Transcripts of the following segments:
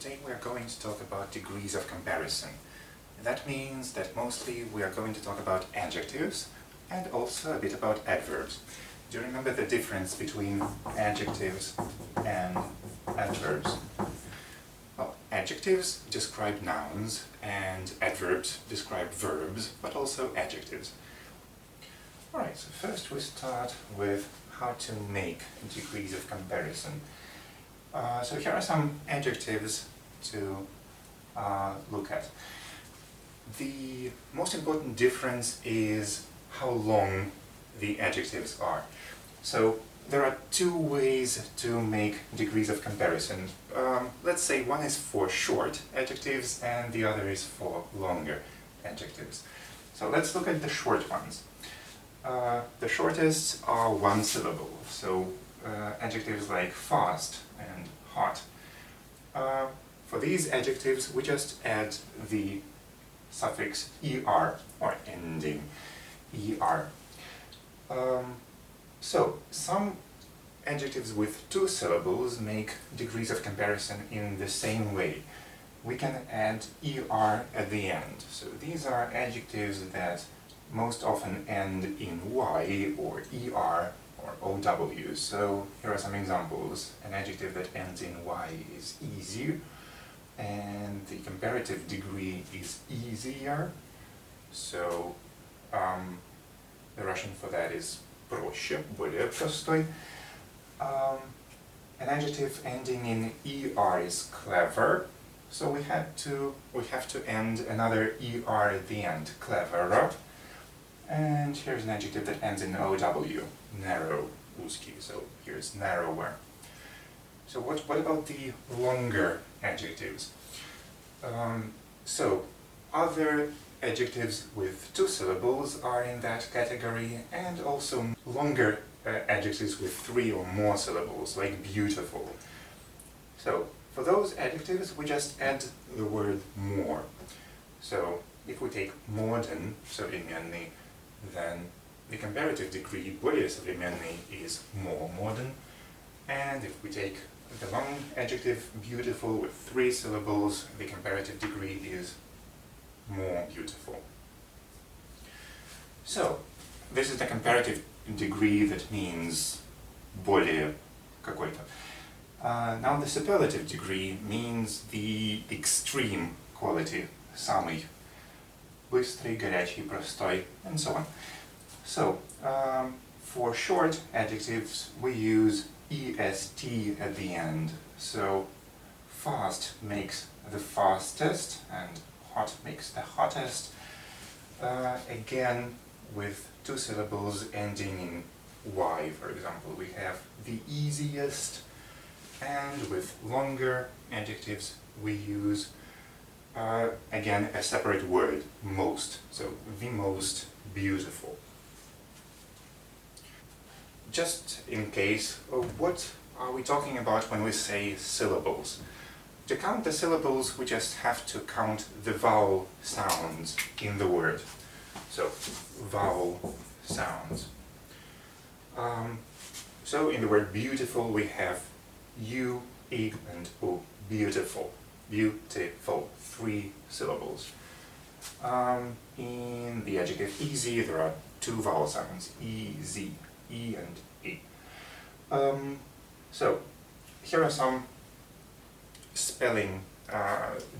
Today we are going to talk about degrees of comparison. That means that mostly we are going to talk about adjectives and also a bit about adverbs. Do you remember the difference between adjectives and adverbs? Well, adjectives describe nouns and adverbs describe verbs, but also adjectives. Alright, so first we start with how to make degrees of comparison. So here are some adjectives to look at. The most important difference is how long the adjectives are. So there are two ways to make degrees of comparison. Let's say one is for short adjectives and the other is for longer adjectives. So let's look at the short ones. The shortest are one syllable, so adjectives like fast and hot. For these adjectives we just add the suffix er, or ending er. So some adjectives with two syllables make degrees of comparison in the same way. We can add er at the end. So these are adjectives that most often end in y or er or ow. So here are some examples. An adjective that ends in y is easy, and the comparative degree is easier. So the Russian for that is проще, более простой. An adjective ending in er is clever. So we have to end another er at the end, cleverer. And here's an adjective that ends in ow, narrow, узкий, so here's narrower. So what about the longer adjectives? So other adjectives with two syllables are in that category, and also longer adjectives with three or more syllables, like beautiful. So for those adjectives we just add the word more. So if we take modern, современный, then the comparative degree более современный is more modern, and if we take the long adjective beautiful with three syllables, the comparative degree is more beautiful. So this is the comparative degree that means более какой-то. Now the superlative degree means the extreme quality, самый быстрый, горячий, простой, and so on. So, for short adjectives we use est at the end. So, fast makes the fastest and hot makes the hottest. Again, with two syllables ending in y, for example, we have the easiest, and with longer adjectives we use again a separate word, most, so the most beautiful. Just in case, what are we talking about when we say syllables? To count the syllables we just have to count the vowel sounds in the word. So, vowel sounds. So in the word beautiful we have u, e and u, beautiful. Beautiful, three syllables. In the adjective easy there are two vowel sounds, easy, e and e. So here are some spelling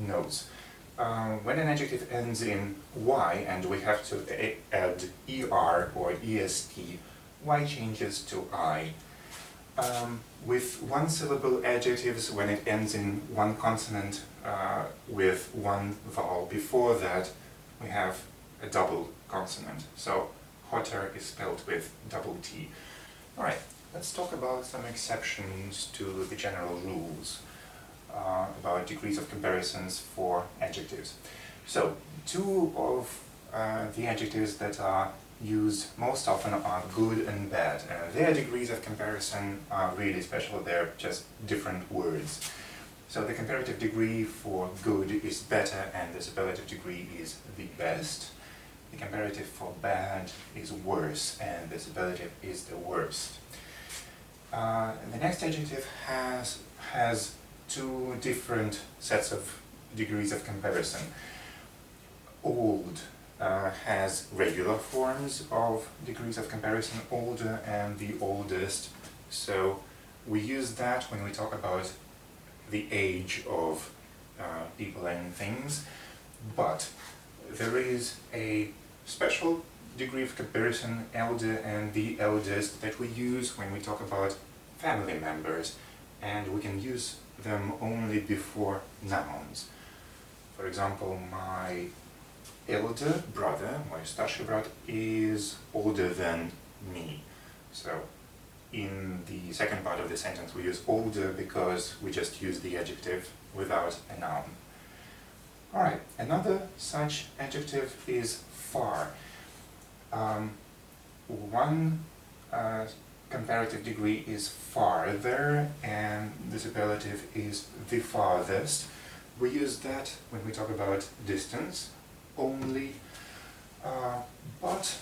notes. When an adjective ends in y and we have to add er or est, y changes to I. With one syllable adjectives, when it ends in one consonant with one vowel before that, we have a double consonant. So hotter is spelled with double T. Alright, let's talk about some exceptions to the general rules about degrees of comparisons for adjectives. So two of the adjectives that are used most often are good and bad. Their degrees of comparison are really special, they're just different words. So the comparative degree for good is better and the superlative degree is the best. The comparative for bad is worse and the superlative is the worst. The next adjective has two different sets of degrees of comparison. Old has regular forms of degrees of comparison, older and the oldest. So we use that when we talk about the age of people and things, but there is a special degree of comparison, elder and the eldest, that we use when we talk about family members, and we can use them only before nouns. For example, my elder brother, my starszy brat, is older than me. So in the second part of the sentence we use older because we just use the adjective without a noun. Alright, another such adjective is far. One comparative degree is farther, and the superlative is the farthest. We use that when we talk about distance only, but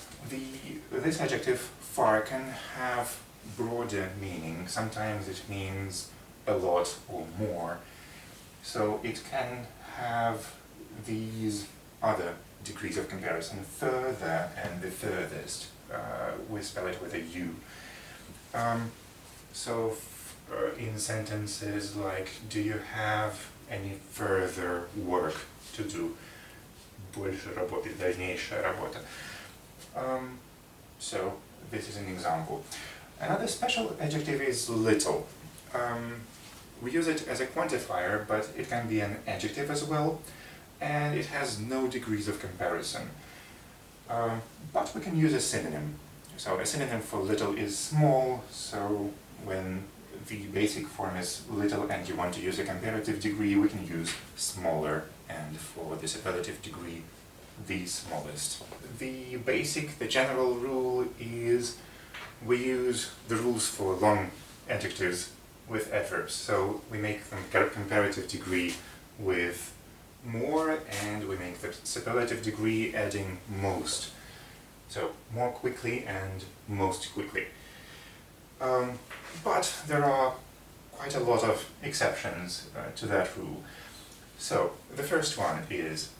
this adjective far can have broader meaning. Sometimes it means a lot or more, so it can have these other degrees of comparison, further and the furthest. We spell it with a U. In sentences like, do you have any further work to do? Больше работы, дальнейшая работа. So this is an example. Another special adjective is little. We use it as a quantifier, but it can be an adjective as well, and it has no degrees of comparison. But we can use a synonym. So a synonym for little is small, so when the basic form is little and you want to use a comparative degree, we can use smaller, and for the superlative degree, the smallest. The general rule is we use the rules for long adjectives with adverbs. So we make them comparative degree with more, and we make the superlative degree adding most. So more quickly and most quickly. But there are quite a lot of exceptions to that rule. So the first one is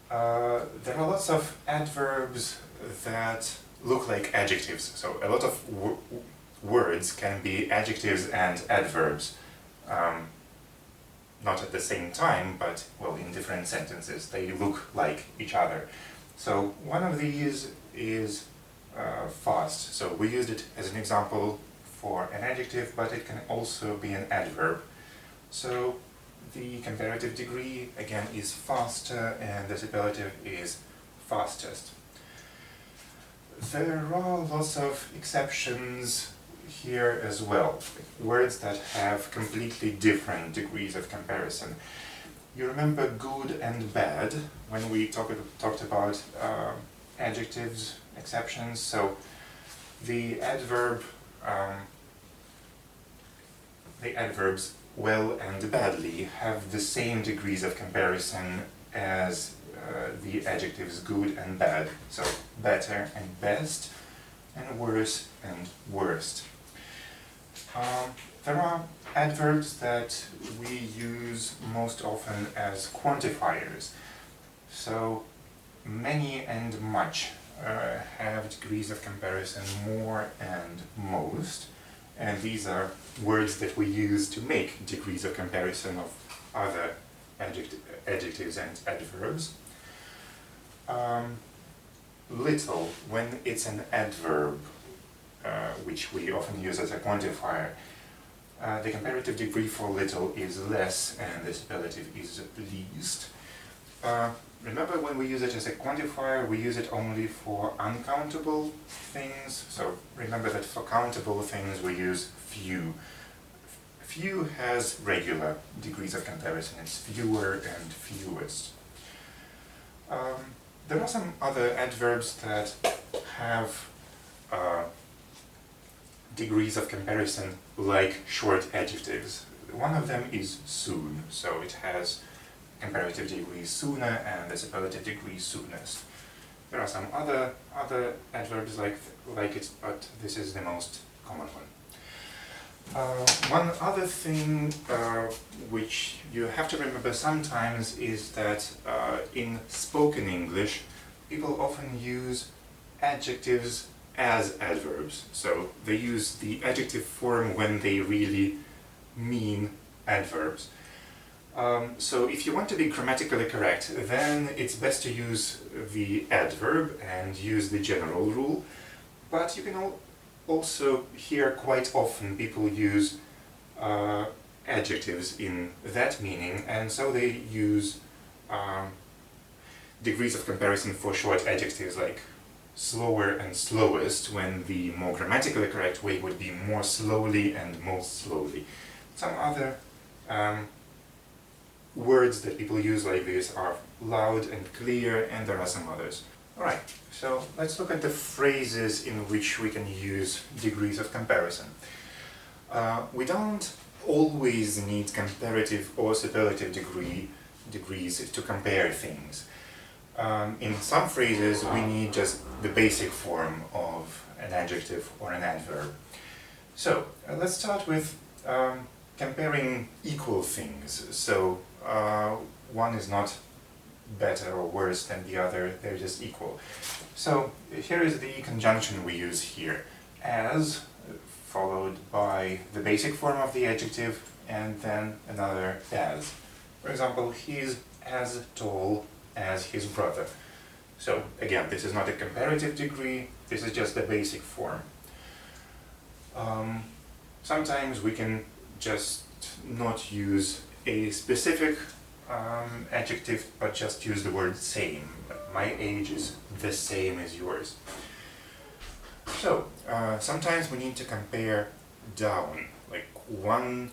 there are lots of adverbs that look like adjectives. So a lot of words can be adjectives and adverbs, not at the same time, but well, in different sentences. They look like each other. So one of these is fast. So we used it as an example for an adjective, but it can also be an adverb. So the comparative degree again is faster, and the superlative is fastest. There are lots of exceptions here as well. Words that have completely different degrees of comparison. You remember good and bad when we talked about adjectives, exceptions. So the adverbs well and badly have the same degrees of comparison as the adjectives good and bad. So better and best, and worse and worst. There are adverbs that we use most often as quantifiers. So many and much have degrees of comparison more and most, and these are words that we use to make degrees of comparison of other adjectives and adverbs. Little, when it's an adverb, which we often use as a quantifier, the comparative degree for little is less and the superlative is least. Remember, when we use it as a quantifier, we use it only for uncountable things. So remember that for countable things we use few. Few has regular degrees of comparison. It's fewer and fewest. There are some other adverbs that have degrees of comparison like short adjectives. One of them is soon, so it has comparative degree sooner and the superlative degree soonest. There are some other adverbs like it, but this is the most common one. One other thing which you have to remember sometimes is that in spoken English, people often use adjectives as adverbs. So they use the adjective form when they really mean adverbs. So if you want to be grammatically correct, then it's best to use the adverb and use the general rule. But you can also hear quite often people use adjectives in that meaning, and so they use degrees of comparison for short adjectives like slower and slowest, when the more grammatically correct way would be more slowly and most slowly. Some other words that people use like this are loud and clear, and there are some others. Alright, so let's look at the phrases in which we can use degrees of comparison. We don't always need comparative or superlative degrees to compare things. In some phrases we need just the basic form of an adjective or an adverb. So let's start with comparing equal things. So one is not better or worse than the other, they're just equal. So here is the conjunction we use here. As, followed by the basic form of the adjective, and then another as. For example, he's as tall as his brother. So again, this is not a comparative degree, this is just the basic form. Sometimes we can just not use a specific adjective, but just use the word same. My age is the same as yours. So, sometimes we need to compare down, like one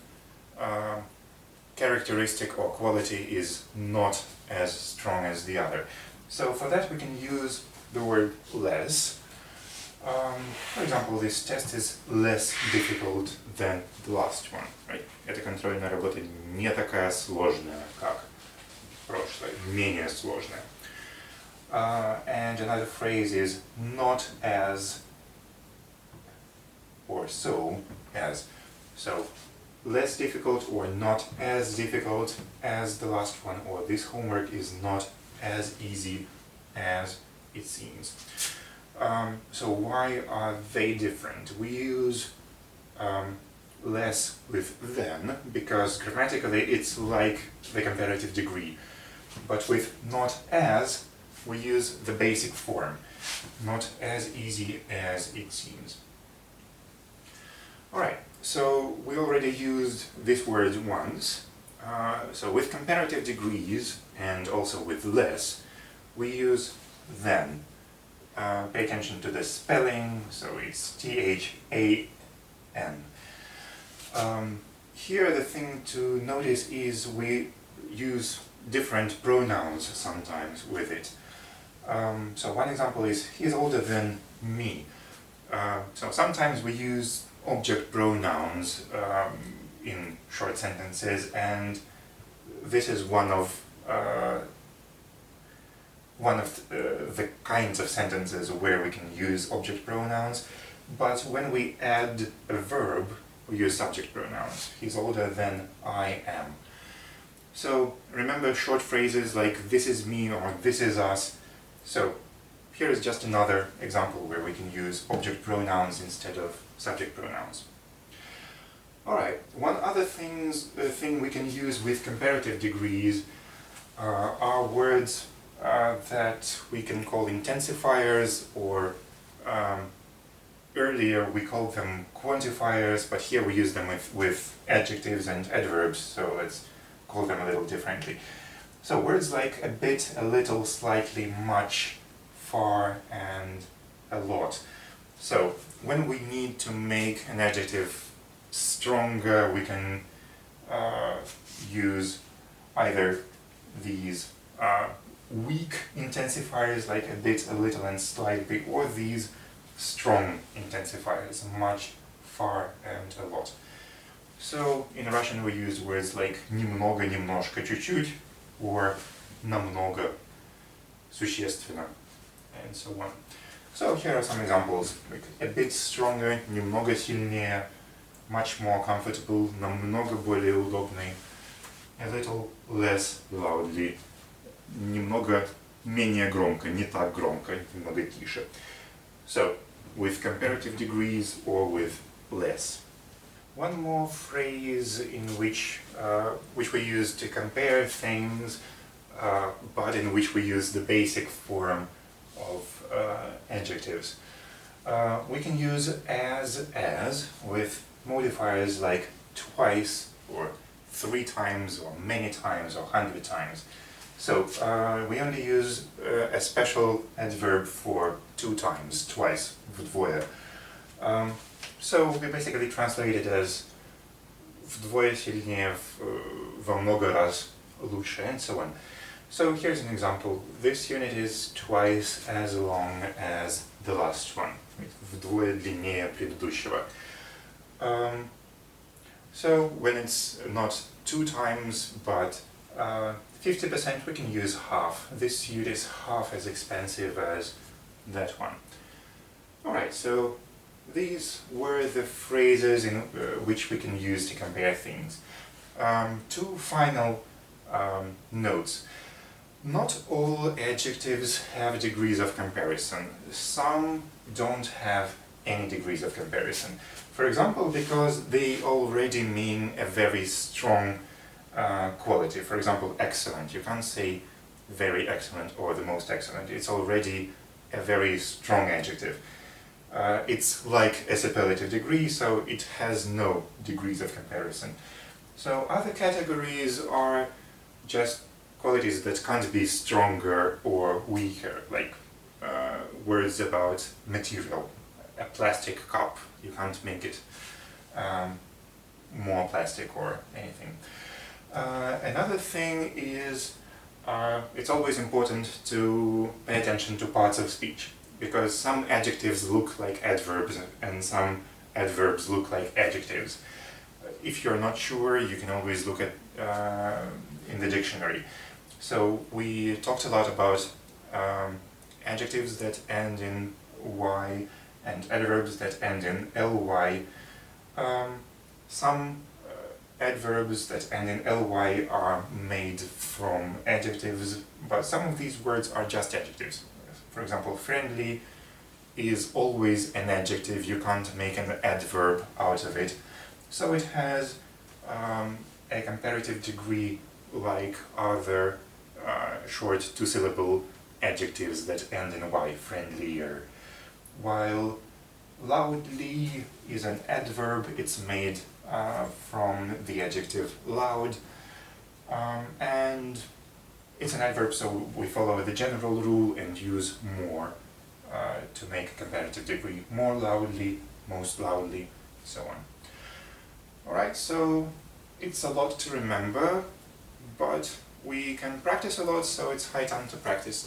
characteristic or quality is not as strong as the other. So for that we can use the word less. For example, this test is less difficult than the last one, right? Эта контрольная работа не такая сложная, как прошлое, менее сложная. And another phrase is not as or so as. So less difficult or not as difficult as the last one, or this homework is not as easy as it seems. So why are they different? We use less with than because grammatically it's like the comparative degree, but with not as we use the basic form, not as easy as it seems. Alright, so we already used this word once. So with comparative degrees and also with less, we use than. Pay attention to the spelling, so it's T-H-A-N. Here the thing to notice is we use different pronouns sometimes with it. So one example is, he's older than me. So sometimes we use object pronouns in short sentences, and this is one of the kinds of sentences where we can use object pronouns. But when we add a verb, we use subject pronouns. He's older than I am. So remember short phrases like this is me or this is us. So here is just another example where we can use object pronouns instead of subject pronouns. Alright, one other thing we can use with comparative degrees are words that we can call intensifiers, or earlier we called them quantifiers, but here we use them with adjectives and adverbs, so let's call them a little differently. So words like a bit, a little, slightly, much, far, and a lot. So when we need to make an adjective stronger, we can use either these weak intensifiers like a bit, a little, and slightly, or these strong intensifiers, much, far, and a lot. So in Russian we use words like немного, немножко, чуть-чуть, or намного, существенно, and so on. So here are some examples, like a bit stronger, немного сильнее, much more comfortable, намного более удобный. A little less loudly. Немного менее громко, не так громко, немного тише. So, with comparative degrees or with less. One more phrase in which we use to compare things, but in which we use the basic form of adjectives. We can use as with modifiers like twice or 3 times or many times or 100 times. So we only use a special adverb for 2 times, twice, вдвое. So we basically translate it as вдвое сильнее, во много раз лучше, and so on. So here's an example. This unit is twice as long as the last one. Вдвое длиннее предыдущего. So when it's not 2 times but 50%, we can use half. This unit is half as expensive as that one. Alright, so these were the phrases in which we can use to compare things. 2 final notes. Not all adjectives have degrees of comparison. Some don't have any degrees of comparison. For example, because they already mean a very strong quality. For example, excellent. You can't say very excellent or the most excellent. It's already a very strong adjective. It's like a superlative degree, so it has no degrees of comparison. So other categories are just qualities that can't be stronger or weaker, like words about material. A plastic cup, you can't make it more plastic or anything. Another thing is it's always important to pay attention to parts of speech, because some adjectives look like adverbs and some adverbs look like adjectives. If you're not sure, you can always look at in the dictionary. So we talked a lot about adjectives that end in y and adverbs that end in ly. Some adverbs that end in ly are made from adjectives, but some of these words are just adjectives. For example, friendly is always an adjective, you can't make an adverb out of it. So it has a comparative degree like other short 2-syllable adjectives that end in y, friendlier. While loudly is an adverb, it's made from the adjective loud, and it's an adverb, so we follow the general rule and use more to make a comparative degree. More loudly, most loudly, so on. Alright, so it's a lot to remember, but we can practice a lot, so it's high time to practice.